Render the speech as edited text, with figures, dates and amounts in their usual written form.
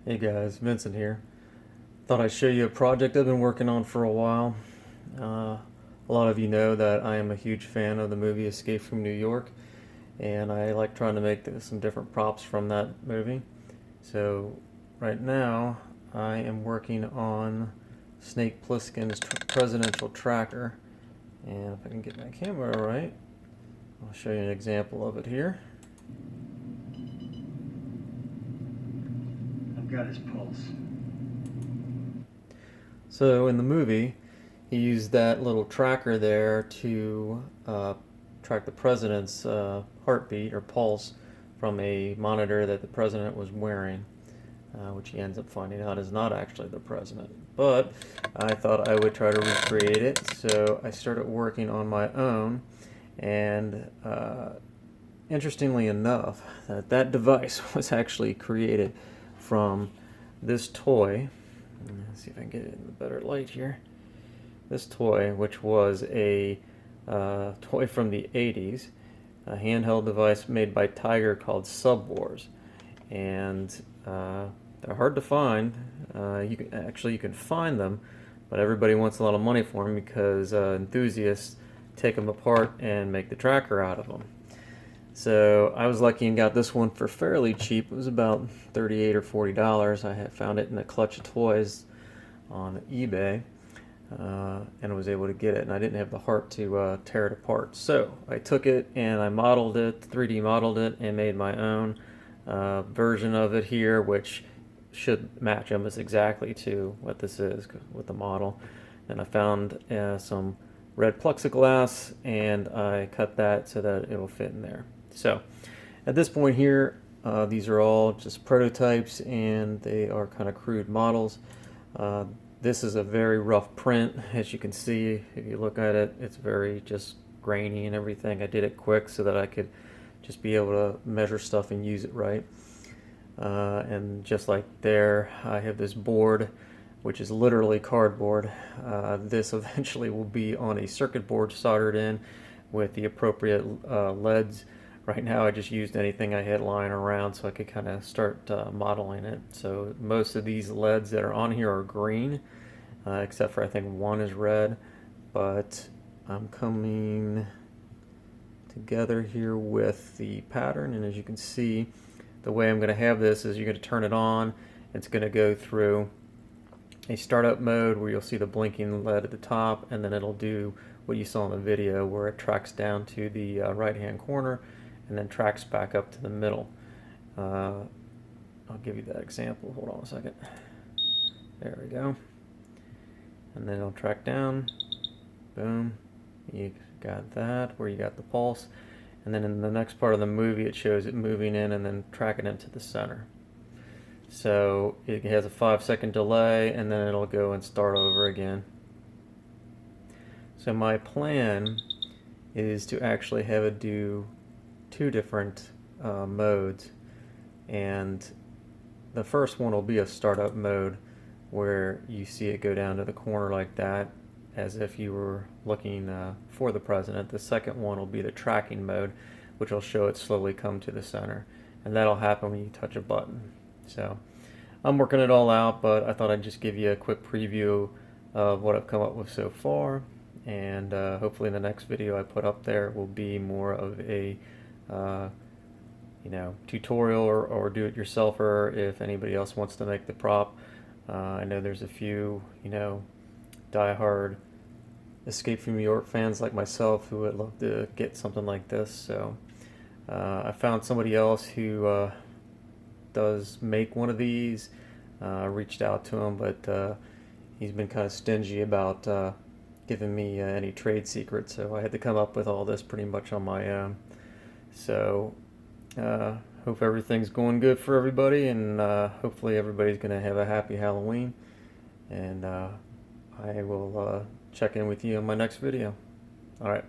Hey guys, Vincent here. Thought I'd show you a project I've been working on for a while. A lot of you know that I am a huge fan of the movie Escape from New York, and I like trying to make some different props from that movie. So, right now, I am working on Snake Plissken's presidential tracker. And if I can get my camera right, I'll show you an example of it here. I've got his pulse. So, in the movie, he used that little tracker there to track the president's heartbeat or pulse from a monitor that the president was wearing, which he ends up finding out is not actually the president. But I thought I would try to recreate it, so I started working on my own. And interestingly enough, that device was actually created from this toy. Let's see if I can get it in the better light here. This toy, which was a toy from the 80s, a handheld device made by Tiger called Sub Wars, and they're hard to find. You can find them, but everybody wants a lot of money for them because enthusiasts take them apart and make the tracker out of them. So I was lucky and got this one for fairly cheap. It was about $38 or $40. I had found it in a clutch of toys on eBay, and was able to get it. And I didn't have the heart to tear it apart. So I took it and I modeled it, 3D modeled it, and made my own version of it here, which should match almost exactly to what this is with the model. And I found some red plexiglass, and I cut that so that it will fit in there. So at this point here, these are all just prototypes, and they are kind of crude models. This is a very rough print, as you can see. If you look at it, it's very just grainy and everything. I did it quick so that I could just be able to measure stuff and use it right. And just like there, I have this board, which is literally cardboard. This eventually will be on a circuit board soldered in with the appropriate leads. Right now I just used anything I had lying around so I could kind of start modeling it. So most of these leads that are on here are green, except for I think one is red. But I'm coming together here with the pattern, and as you can see, the way I'm going to have this is you're going to turn it on. It's going to go through a startup mode where you'll see the blinking LED at the top, and then it'll do what you saw in the video where it tracks down to the right hand corner and then tracks back up to the middle. I'll give you that example. Hold on a second. There we go. And then it'll track down. Boom. You got that where you got the pulse. And then in the next part of the movie, it shows it moving in and then tracking into the center. So it has a 5-second delay, and then it'll go and start over again. So my plan is to actually have it do two different modes, and the first one will be a startup mode where you see it go down to the corner like that as if you were looking for the president. The second one will be the tracking mode, which will show it slowly come to the center, and that'll happen when you touch a button. So I'm working it all out, but I thought I'd just give you a quick preview of what I've come up with so far, and hopefully the next video I put up there will be more of a tutorial or do-it-yourselfer if anybody else wants to make the prop. I know there's a few die-hard Escape from New York fans like myself who would love to get something like this. So I found somebody else who does make one of these. Reached out to him, but he's been kind of stingy about giving me any trade secrets, so I had to come up with all this pretty much on my own. So hope everything's going good for everybody, and hopefully everybody's going to have a happy Halloween, and I will check in with you in my next video. Alright.